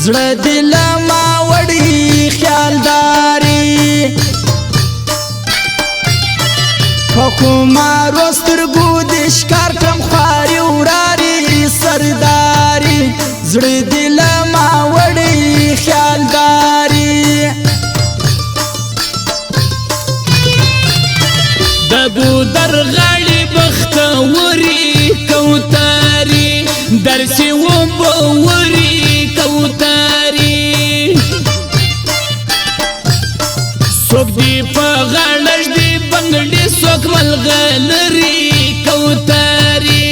زړه دې له ما وړي خیالداري په خمارو سترګو دې ښکار کړم خواري وراري سرداري زړه دې له ما وړي خیالداري د ګودر غاړې بختوري کوتري درسي وبوري کوتري څوک دې په غاړه دې بنګړي څوک ملغلري کوتري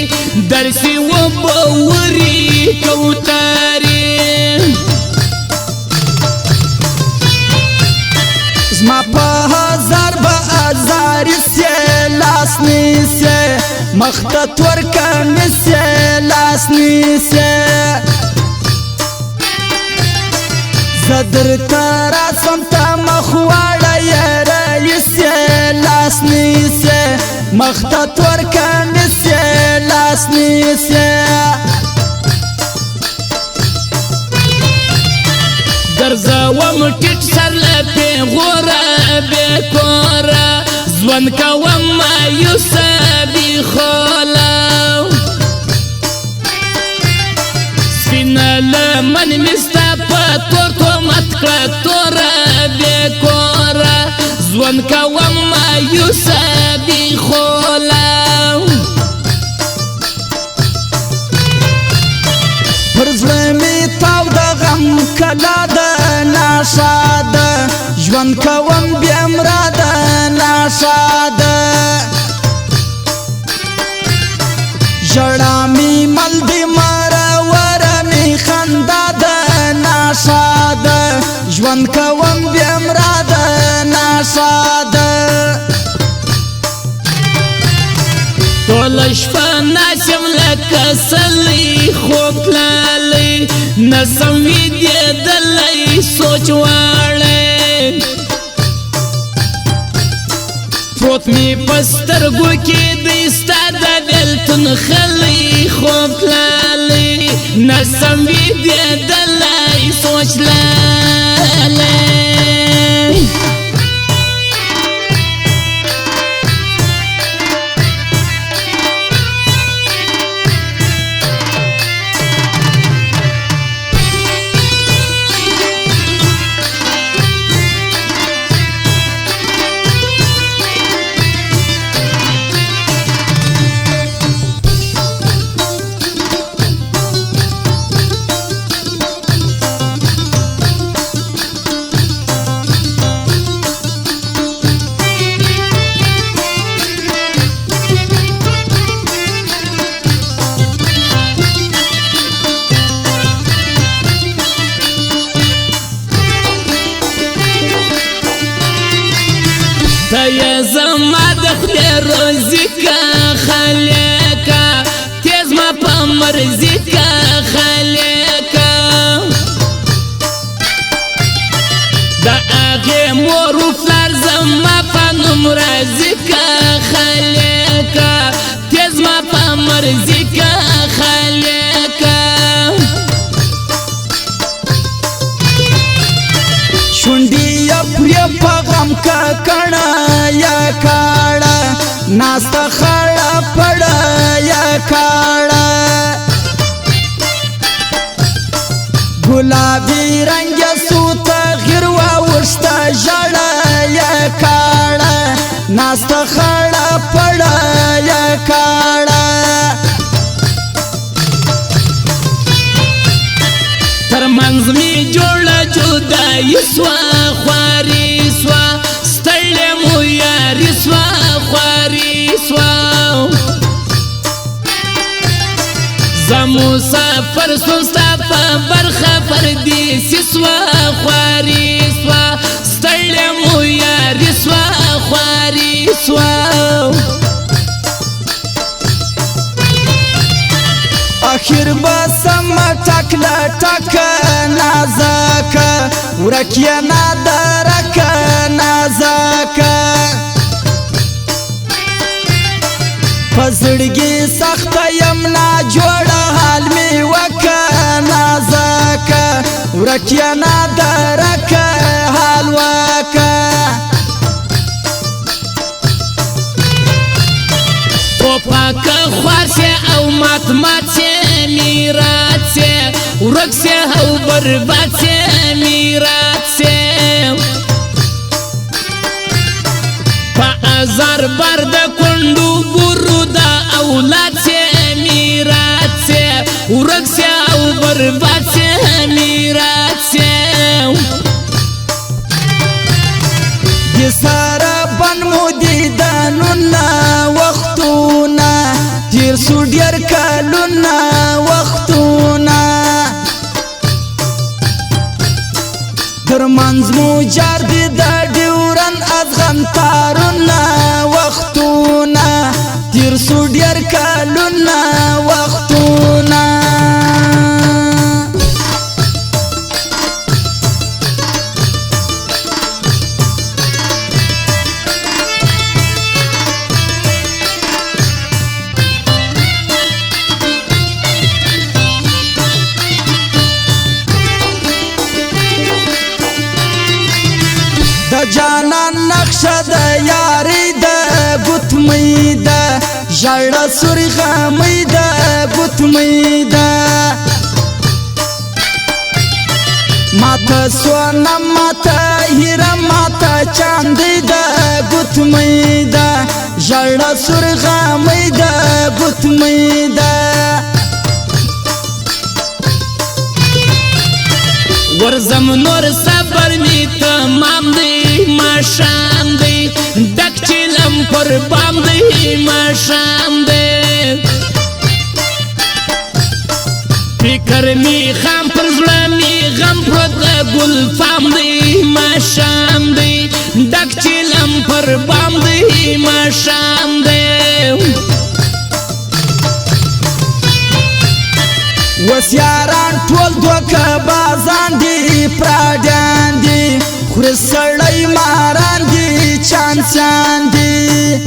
درسي وبوري کوتري زما په هزار به ازاري سي لاس نیسي مخته تور کمیسي لاس نیسي زه درته راسم ته مخ واړه رئیسي لاس نیسي مخته تور کمیسي لاس نیسي ګرځوم ټیټ سر له پیغوره بې کوره ژوند کوم مایوسه بې خوله سپینه لمن مې ستا په تور تهمت کړه توره بې کوره ژوند کوم مایوسه بې خوله پر زړه مې تاو د غم کلا ده ناشاده ژوند کوم بې امراده ناشاده ژړا مې مل دې مروره مې خندا ده ناشاده ژوند کوم بې امراده ناشاده ټوله شپه ناست یم لکه سلی خوب تللی نسم ویدېدلی سوچ واړی پروت مې په سترګو کې دی ستا د بېلتون خلی خوب تللی نسم ویدېدلی سوچ لالی ته یې زما د خولې روزي که خلیکه تیز ما په مرضي که خلیکه د هغې مور و پلار زما په نوم راځي که خلیکه تیز ما په مرضي که خلیکه شونډې یې پرې په غم ککړه یا کاړه ناسته خړه پړه یا کاړه ګلابي رنګ یې سو تغیر واوښته ژړه یا کاړه ناسته خړه پړه یا کاړه ترمنځ مې جوړه جدایي سوه خواري سوه ستړې مو یاري سوه خواري سوه زه مسافر سوم ستا په برخه پردیسي سوه خواري سوه ستړې مو یاري سوه خواري سوه اخر بسم ټکله ټکه نازکه ورک یې نادرکه نازکه پزړګي سخت یم نا جوړه حال می وکه نازکه ورک یا نادرک حلواکا پاک خوار سے او مات مات سے میرات سے ورک سے او برباد سے میرات سے پا ازار برد کنڈو برو دا اولاد سے میرات سے ورک سے او برباد سے میرات سے دی سارا بن مودی دانونا وختونا تیر سو ډیر کلونا وختونا درمنځ مو جار دی د ډیورن ازغن تارونا وختونا تیر سو ډیر کلونا وختونا د جانان نقشه د یاري د ګوتمۍ د ژړه سرغمۍ د ګوتمۍ د ماته سونه ماته هیره ماته چاندۍ د ګوتمۍ د ژړه سرغمۍ د ګوتمۍ د ورزم نور صبر می تمام دی ماشام دی دک چلم پر بام دی ماشام دی فکر می خام پر زړه می غم پروت گل فام دی ماشام دی دک چلم پر بام دی ماشام دی وسیاران ټول دوکه بازان دي پراډیان دي خوري سړی ماران دي چانسان دي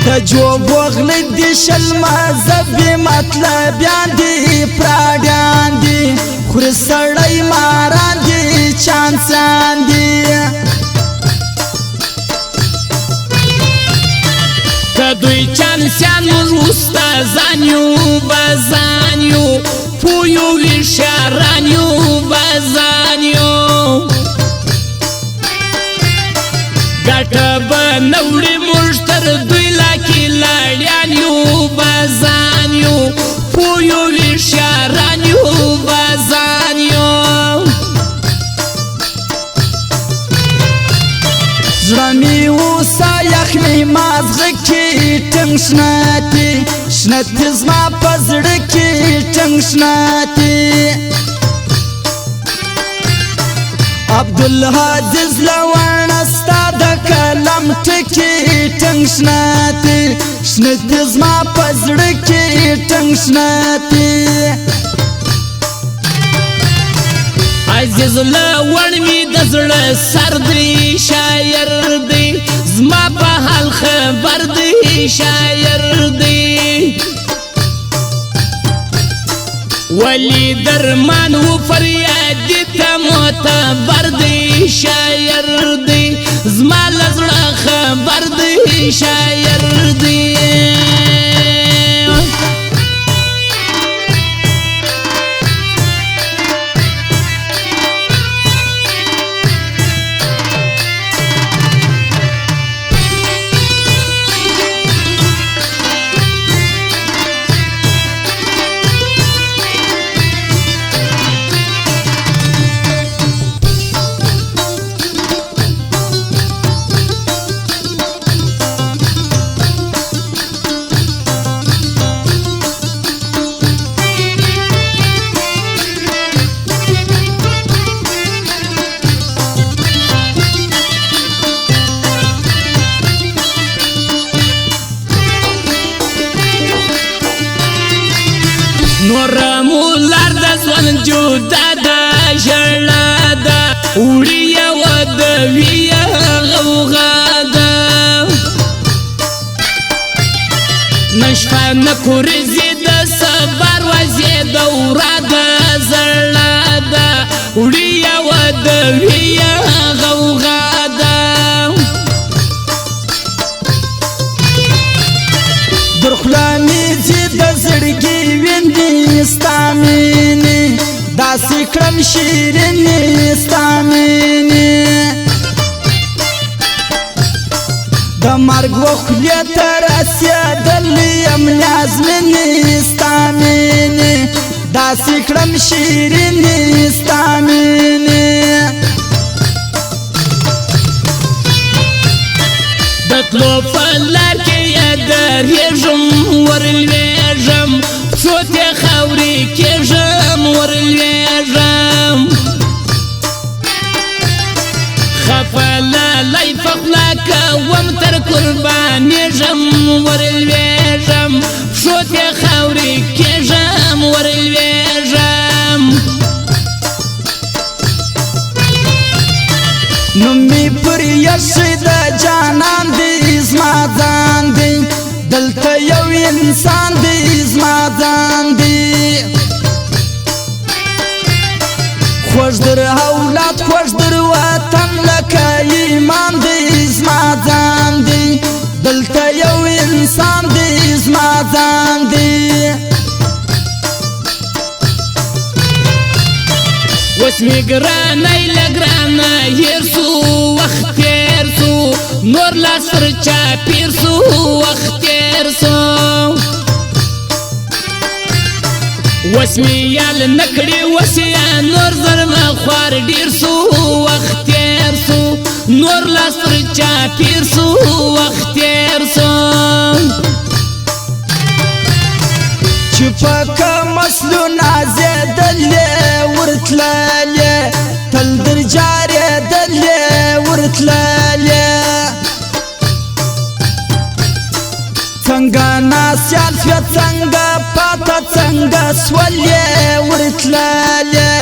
د جوب وغلی دي شل مذهبي مطلبیان دي پراډیان دي خوري سړی ماران دي چانسان دي دوی چانسیان موږ استادان یو بازان یو پویو ویشاران یو بازان یو ګټه به نه وړي موږ تر دوی لاکې لاړیان یو بازان یو پویو ویشاران یو بازان یو زړه مې اوسه یخ مې مازغه کې ټنګ شناتې شنتې زما په زړه کې ټنګ شناتې عبدالحافظ لوڼه ستا د کلم ټکې ټنګ شناتې شنتې زما په زړه کې ټنګ شناتې عزیز لوڼ می د زړه سر دی شاعر دی زما په حال خبر دی شاعر دی ولی درمان و فریاد ته معتبر دی شاعر دی زما له زړه خبر دی شاعر دی ژوند جدا ده ژړا ده وړي یوه د ویه غوغا ده نه شپه نه کورزې د صبر وزې دوره ده کړم شیرینې ستا مینې د مرګ و خولې ته رسېدلی یم نیازمنې ستا مینې داسې کړم شیرینې ستا مینې د تلو په لار کې یې درېږم ورلوېږم پښو ته خاورې کېږم ورلوېږم خفه لالی په خوله کوم تر قربانېږم ورلوېږم پښو ته خاورې کېږم ورلوېږم نوم می پر یشی د جانان دی زما ځان دی دلته یو انسان دی زما ځان دی خوږ در اولاد خوږ در وطن لکه ایمان دی زما ځان دی دلته یو انسان دی زما ځان دی اوس مې ګرانی له ګرانه هېر سو وخت تېر سو نور لاس پر چاپېر سو وخت تېر سو اوس مې یال نه کړې اوس یا نور زرمه خوار ډېر سو وخت تېر سو نور لاس پر چاپېر سو وخت تېر سو چې په کوم اصلو نازېدلې ورتللې تل در جارېدلې ورتللې څنګه ناسیال شوې څنګه پاته څنګه سولې ورتللې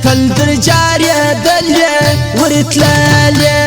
تل در جارېدلې ورتللې